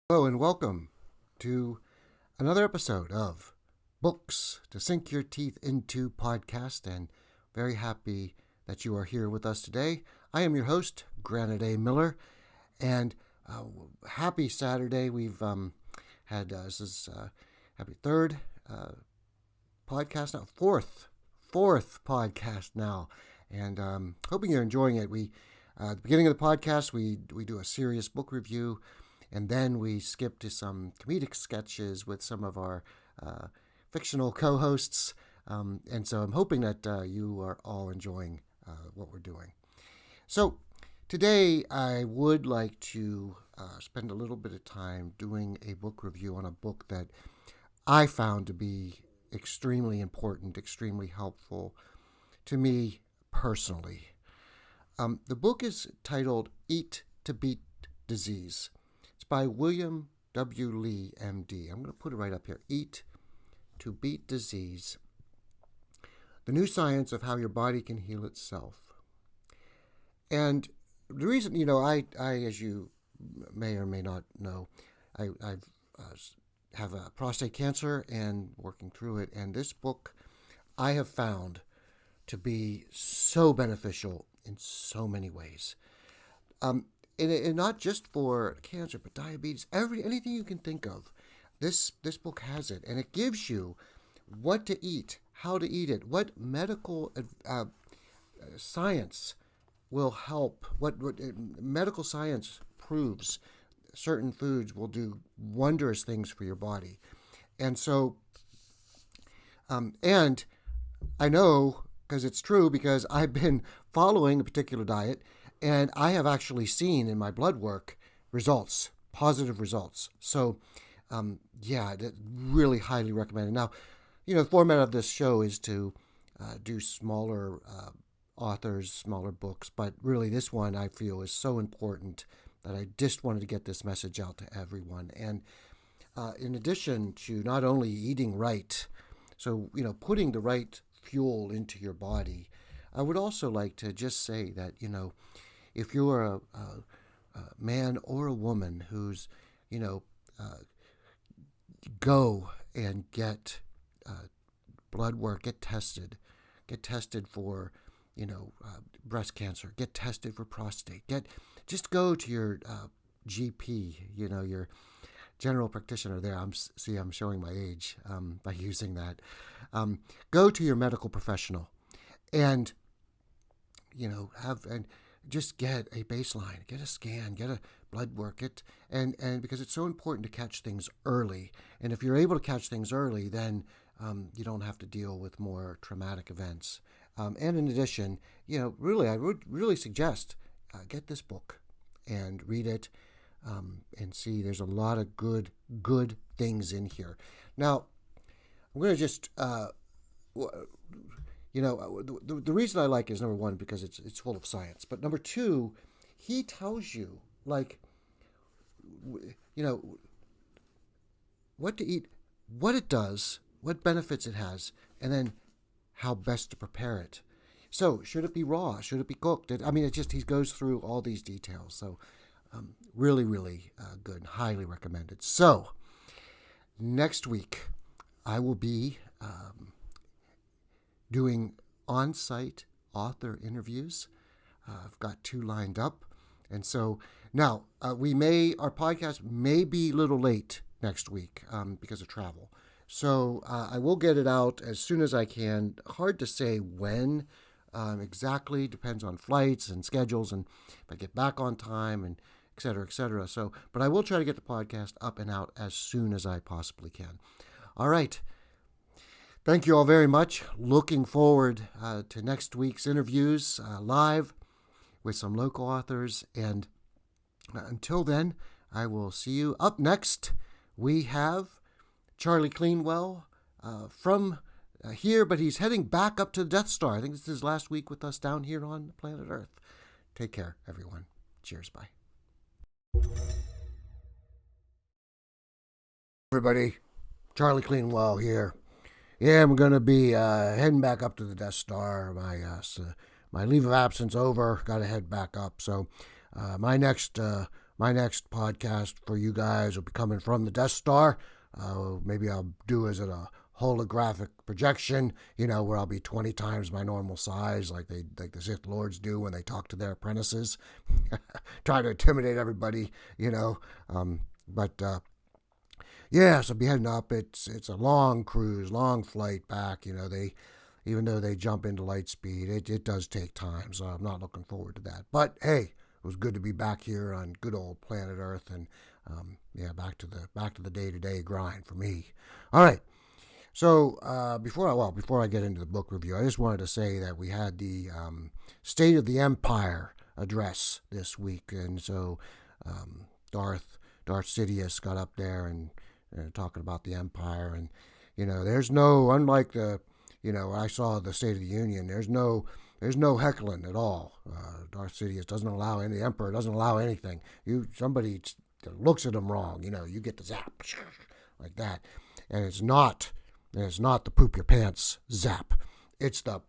Hello and welcome to another episode of Books to Sink Your Teeth Into podcast, and very happy that you are here with us today. I am your host, Granite A. Miller, and happy Saturday. We've had this is happy third podcast now, fourth podcast now, and hoping you're enjoying it. We at the beginning of the podcast we do a serious book review. And then we skip to some comedic sketches with some of our fictional co-hosts. And so I'm hoping that you are all enjoying what we're doing. So today I would like to spend a little bit of time doing a book review on a book that I found to be extremely important, extremely helpful to me personally. The book is titled Eat to Beat Disease. By William W. Lee, M.D. I'm going to put it right up here. Eat to Beat Disease. The New Science of How Your Body Can Heal Itself. And the reason, I as you may or may not know, I have a prostate cancer and working through it. And this book I have found to be so beneficial in so many ways. And not just for cancer, but diabetes, anything you can think of. This book has it, and it gives you what to eat, how to eat it, what medical science will help, what medical science proves certain foods will do wondrous things for your body. And so, and I know, because it's true, because I've been following a particular diet, and I have actually seen in my blood work results, positive results. So, really highly recommended. Now, the format of this show is to do smaller authors, smaller books, but really this one I feel is so important that I just wanted to get this message out to everyone. And in addition to not only eating right, so, putting the right fuel into your body, I would also like to just say that, if you're a man or a woman who's, go and get blood work, get tested for, breast cancer, get tested for prostate, just go to your GP, your general practitioner there. I'm showing my age by using that. Go to your medical professional and, just get a baseline, get a scan, get a blood work, and because it's so important to catch things early. And if you're able to catch things early, then you don't have to deal with more traumatic events. And in addition, really, I would really suggest get this book and read it and see. There's a lot of good things in here. Now, I'm going to just the reason I like it is, number one, because it's full of science. But number two, he tells you, what to eat, what it does, what benefits it has, and then how best to prepare it. So, should it be raw? Should it be cooked? He goes through all these details. So, really, really good. Highly recommended. So, next week, I will be doing on-site author interviews. I've got 2 lined up. And so now our podcast may be a little late next week because of travel. So I will get it out as soon as I can. Hard to say when exactly, depends on flights and schedules and if I get back on time and et cetera, et cetera. So, but I will try to get the podcast up and out as soon as I possibly can. All right. Thank you all very much. Looking forward to next week's interviews live with some local authors. And until then, I will see you. Up next, we have Charlie Cleanwell from here, but he's heading back up to the DeathStar. I think this is his last week with us down here on planet Earth. Take care, everyone. Cheers. Bye. Everybody, Charlie Cleanwell here. Yeah, I'm going to be heading back up to the Death Star. My leave of absence over. Got to head back up. So my next my next podcast for you guys will be coming from the Death Star. Maybe I'll do as a holographic projection, where I'll be 20 times my normal size, like the Sith Lords do when they talk to their apprentices, try to intimidate everybody, But yeah, so I'll be heading up. It's a long cruise, long flight back. Even though they jump into light speed, it does take time. So I'm not looking forward to that. But hey, it was good to be back here on good old planet Earth, and back to the day-to-day grind for me. All right. So before I get into the book review, I just wanted to say that we had the State of the Empire address this week, and so Darth Sidious got up there and talking about the Empire, and there's no, unlike the I saw the State of the Union, there's no heckling at all. Darth Sidious doesn't allow the Emperor doesn't allow anything. Somebody looks at him wrong, you get the zap like that, and it's not the poop your pants zap. It's the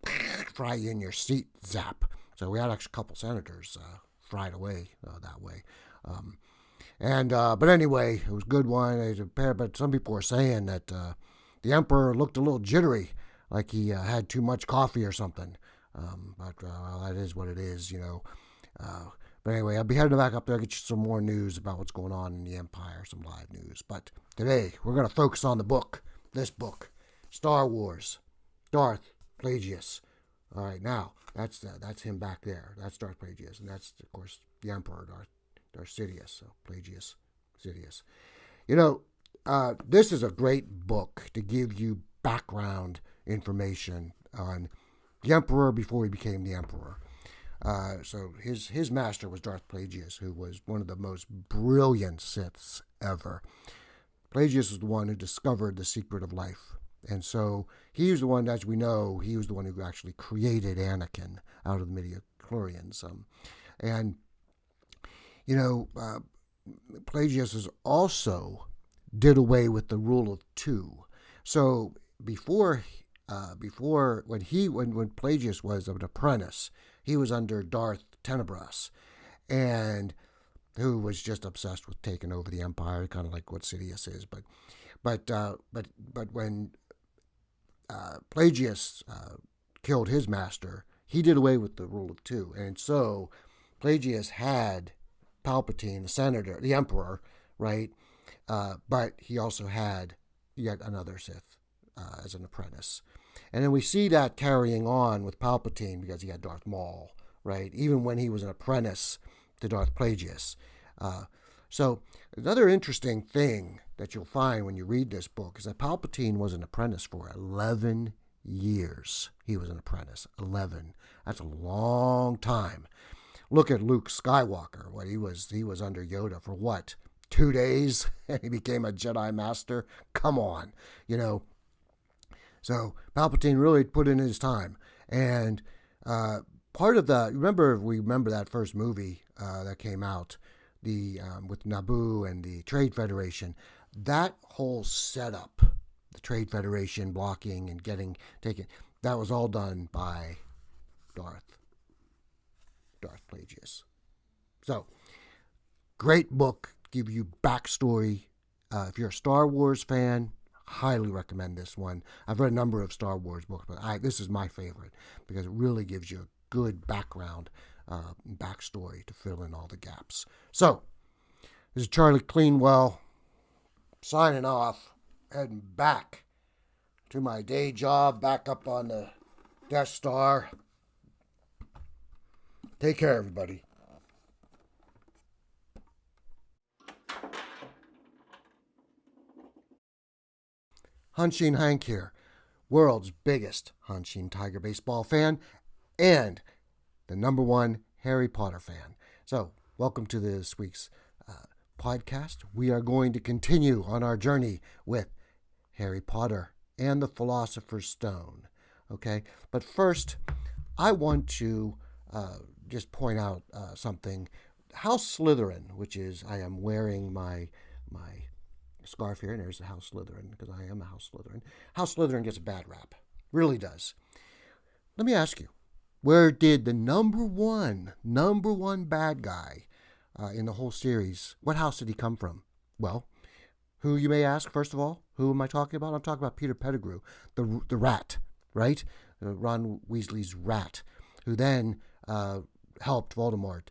fry you in your seat zap. So we had actually a couple senators fried away that way. But anyway, it was a good one. But some people were saying that the Emperor looked a little jittery, like he had too much coffee or something. But that is what it is, But anyway, I'll be heading back up there, get you some more news about what's going on in the Empire, some live news. But today, we're going to focus on this book, Star Wars, Darth Plagueis. All right, now, that's him back there. That's Darth Plagueis, and that's, of course, the Emperor, Darth Sidious, so Plagueis, Sidious. This is a great book to give you background information on the Emperor before he became the Emperor. So his master was Darth Plagueis, who was one of the most brilliant Siths ever. Plagueis was the one who discovered the secret of life. And so he was the one, as we know, he was the one who actually created Anakin out of the midichlorians. Plagueis also did away with the rule of two. So before when Plagueis was an apprentice, he was under Darth Tenebras, and who was just obsessed with taking over the Empire, kind of like what Sidious is. But when Plagueis killed his master, he did away with the rule of two, and so Plagueis had Palpatine, the senator, the Emperor, right? But he also had yet another Sith as an apprentice. And then we see that carrying on with Palpatine because he had Darth Maul, right? Even when he was an apprentice to Darth Plagueis. So another interesting thing that you'll find when you read this book is that Palpatine was an apprentice for 11 years. He was an apprentice, 11. That's a long time. Look at Luke Skywalker. What he was under Yoda for what? 2 days, and he became a Jedi Master. Come on, So Palpatine really put in his time, and part of the remember that first movie that came out, with Naboo and the Trade Federation. That whole setup, the Trade Federation blocking and taken, that was all done by Darth Plagueis. So, great book, give you backstory. If you're a Star Wars fan, highly recommend this one. I've read a number of Star Wars books, but this is my favorite because it really gives you a good background, backstory to fill in all the gaps. So, this is Charlie Cleanwell signing off, heading back to my day job, back up on the Death Star. Take care, everybody. Hanshin Hank here, world's biggest Hanshin Tiger baseball fan and the #1 Harry Potter fan. So, welcome to this week's podcast. We are going to continue on our journey with Harry Potter and the Philosopher's Stone. Okay, but first, I want to just point out something. House Slytherin, which is, I am wearing my scarf here, and there's the House Slytherin, because I am a House Slytherin. House Slytherin gets a bad rap. Really does. Let me ask you, where did the number one bad guy in the whole series. What house did he come from? Well, who, you may ask, first of all, who am I talking about? I'm talking about Peter Pettigrew, the rat, right? Ron Weasley's rat, who then helped Voldemort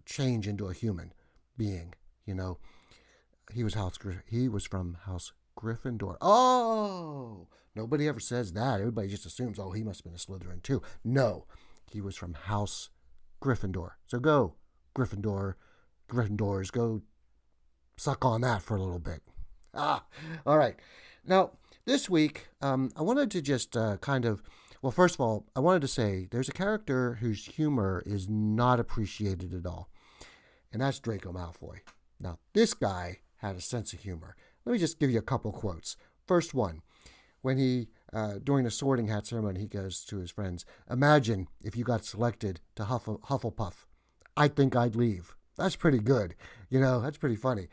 change into a human being. You know, he was from House Gryffindor. Oh, nobody ever says that. Everybody just assumes, oh, he must have been a Slytherin too. No, he was from House Gryffindor. So go, Gryffindors, go suck on that for a little bit. All right. Now, this week, I wanted to just well, first of all, I wanted to say there's a character whose humor is not appreciated at all, and that's Draco Malfoy. Now, this guy had a sense of humor. Let me just give you a couple quotes. First one, when he, during the Sorting Hat ceremony, he goes to his friends, imagine if you got selected to Hufflepuff. I think I'd leave. That's pretty good. That's pretty funny.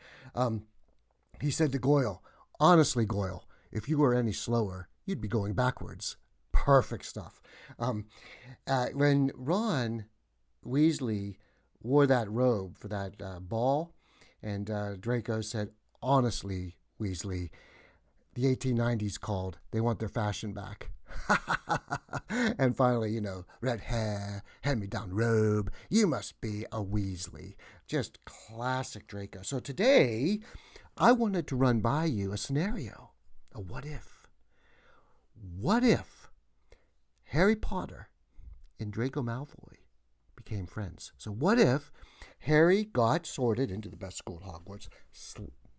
He said to Goyle, honestly, Goyle, if you were any slower, you'd be going backwards. Perfect stuff. When Ron Weasley wore that robe for that ball, and Draco said, honestly, Weasley, the 1890s called. They want their fashion back. And finally, red hair, hand-me-down robe. You must be a Weasley. Just classic Draco. So today, I wanted to run by you a scenario, a what if. What if Harry Potter and Draco Malfoy became friends? So what if Harry got sorted into the best school at Hogwarts,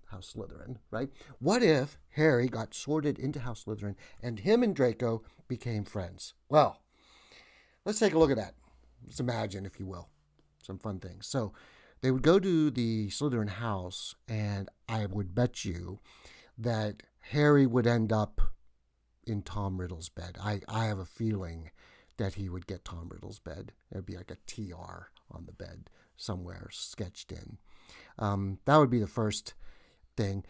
House Slytherin, right? What if Harry got sorted into House Slytherin and him and Draco became friends? Well, let's take a look at that. Let's imagine, if you will, some fun things. So they would go to the Slytherin house, and I would bet you that Harry would end up in Tom Riddle's bed. I have a feeling that he would get Tom Riddle's bed. There'd be like a TR on the bed somewhere sketched in. That would be the first thing.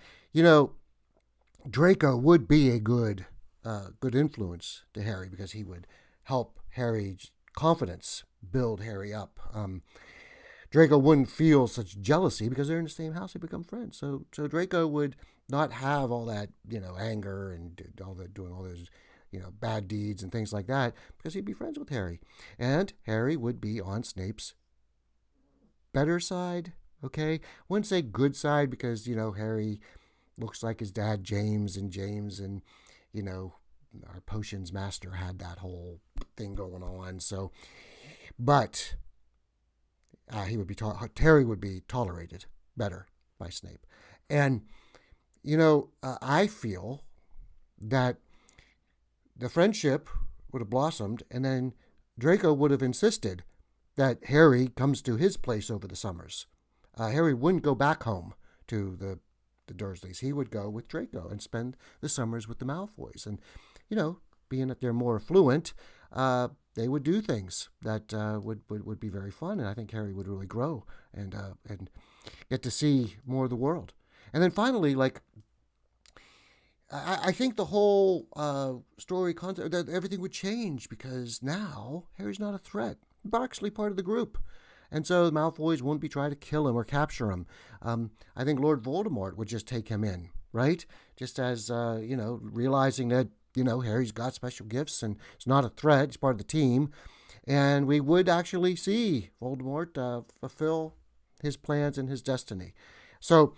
Draco would be a good influence to Harry because he would help Harry's confidence build Harry up. Draco wouldn't feel such jealousy because they're in the same house. They become friends. So Draco would not have all that, anger and doing all those, bad deeds and things like that because he'd be friends with Harry. And Harry would be on Snape's better side, okay? Wouldn't say good side because, Harry looks like his dad, James, and, our potions master had that whole thing going on. So, but Harry would be tolerated better by Snape. And, I feel that the friendship would have blossomed, and then Draco would have insisted that Harry comes to his place over the summers. Harry wouldn't go back home to the Dursleys. He would go with Draco and spend the summers with the Malfoys. And, being that they're more affluent, they would do things that would be very fun. And I think Harry would really grow and get to see more of the world. And then finally, I think the whole story concept, that everything would change because now Harry's not a threat. But actually part of the group. And so the Malfoys wouldn't be trying to kill him or capture him. I think Lord Voldemort would just take him in, right? Just as, realizing that, Harry's got special gifts and it's not a threat. He's part of the team. And we would actually see Voldemort fulfill his plans and his destiny. So,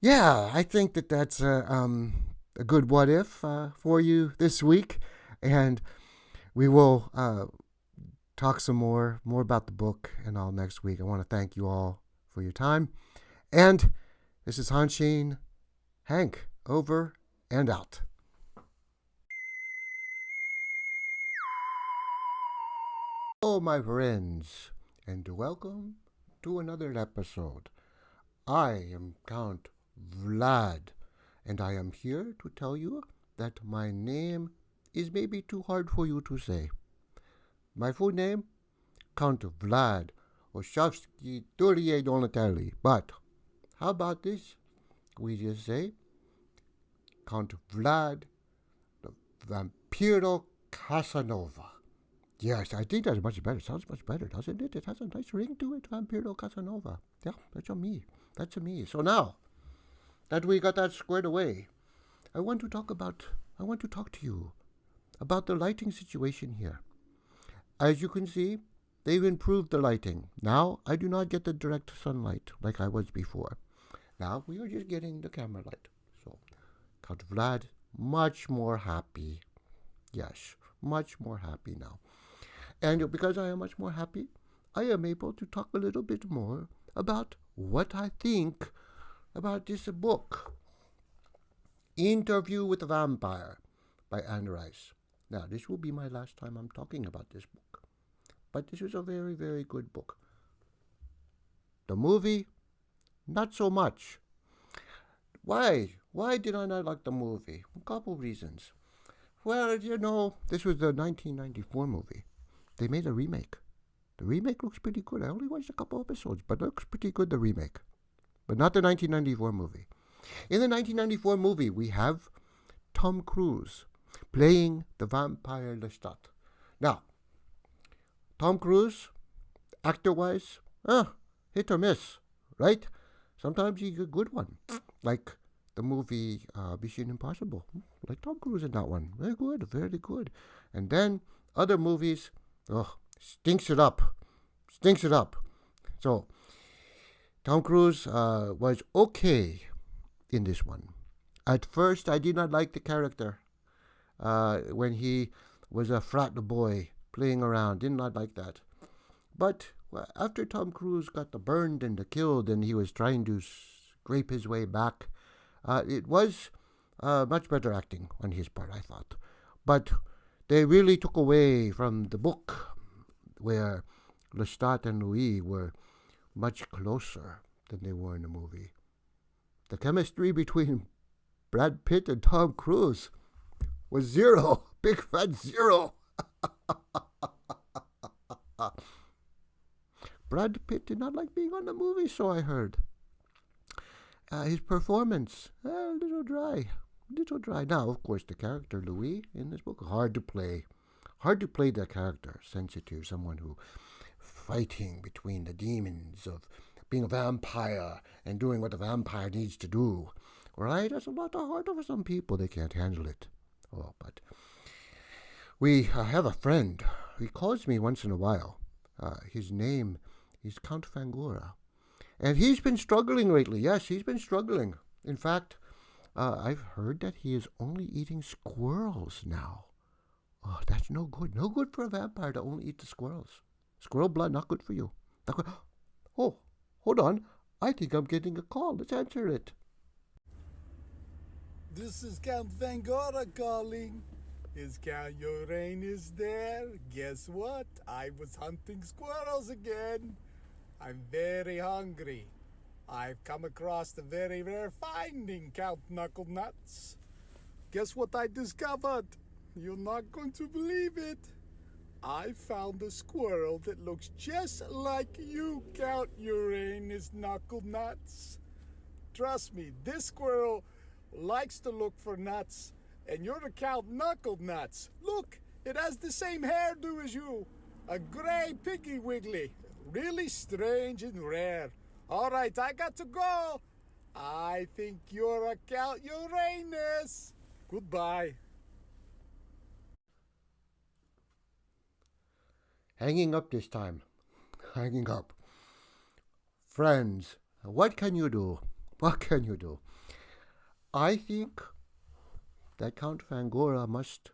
yeah, I think that's a good what if for you this week. And we will talk some more about the book and all next week. I want to thank you all for your time. And this is Hanshin Hank, over and out. Hello, my friends, and welcome to another episode. I am Count Vlad, and I am here to tell you that my name is maybe too hard for you to say. My full name, Count Vlad Oshavsky Durie Donatelli. But how about this? We just say Count Vlad the Vampiro Casanova. Yes, I think that's much better. Sounds much better, doesn't it? It has a nice ring to it, Vampiro Casanova. Yeah, that's a me. That's a me. So now that we got that squared away, I want to talk to you about the lighting situation here. As you can see, they've improved the lighting. Now I do not get the direct sunlight like I was before. Now we are just getting the camera light. So Count Vlad, much more happy. Yes, much more happy now. And because I am much more happy, I am able to talk a little bit more about what I think about this book, Interview with a Vampire by Anne Rice. Now, this will be my last time I'm talking about this book, but this is a very, very good book. The movie, not so much. Why? Why did I not like the movie? A couple reasons. Well, this was the 1994 movie. They made a remake. The remake looks pretty good. I only watched a couple episodes, but it looks pretty good, the remake. But not the 1994 movie. In the 1994 movie, we have Tom Cruise playing the vampire Lestat. Now, Tom Cruise, actor-wise, hit or miss, right? Sometimes he's a good one, like the movie Mission Impossible. Like Tom Cruise in that one. Very good, very good. And then other movies, stinks it up. So, Tom Cruise was okay in this one. At first, I did not like the character when he was a frat boy playing around. Did not like that. But after Tom Cruise got burned and killed and he was trying to scrape his way back, it was much better acting on his part, I thought. But they really took away from the book where Lestat and Louis were much closer than they were in the movie. The chemistry between Brad Pitt and Tom Cruise was zero. Big fat zero. Brad Pitt did not like being on the movie, so I heard. His performance, a little dry. Now, of course, the character Louis in this book, hard to play. Hard to play that character, sensitive, someone who fighting between the demons of being a vampire and doing what a vampire needs to do. Right? That's a lot harder for some people. They can't handle it. Oh, but we have a friend. He calls me once in a while. His name is Count Fangora. And he's been struggling lately. Yes, he's been struggling. In fact, I've heard that he is only eating squirrels now. Oh, that's no good. No good for a vampire to only eat the squirrels. Squirrel blood, not good for you. Not good. Oh, hold on. I think I'm getting a call. Let's answer it. This is Count Fangora calling. Is Count Uranus there? Guess what? I was hunting squirrels again. I'm very hungry. I've come across a very rare finding, Count Knuckle Nuts. Guess what I discovered? You're not going to believe it. I found a squirrel that looks just like you, Count Uranus Knuckle Nuts. Trust me, this squirrel likes to look for nuts, and you're the Count Knuckle Nuts. Look, it has the same hairdo as you. A gray piggy wiggly. Really strange and rare. All right, I got to go. I think you're a Count Uranus. Goodbye. Hanging up this time. Hanging up. Friends, what can you do? What can you do? I think that Count Fangora must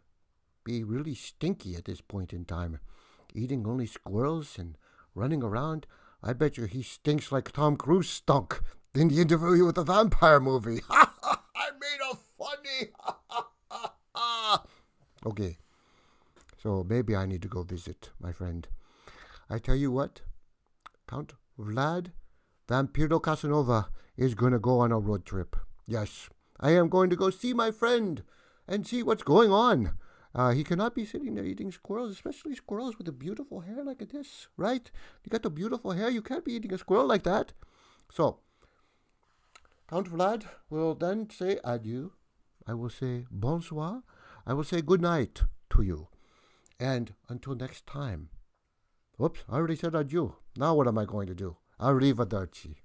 be really stinky at this point in time. Eating only squirrels and running around. I bet you he stinks like Tom Cruise stunk in the Interview with a Vampire movie. I made a funny. Okay. So maybe I need to go visit my friend. I tell you what, Count Vlad Vampiro Casanova is going to go on a road trip. Yes, I am going to go see my friend and see what's going on. He cannot be sitting there eating squirrels, especially squirrels with a beautiful hair like this, right? You got the beautiful hair. You can't be eating a squirrel like that. So, Count Vlad will then say adieu. I will say bonsoir. I will say good night to you. And until next time. Whoops, I already said adieu. Now what am I going to do? Arrivederci.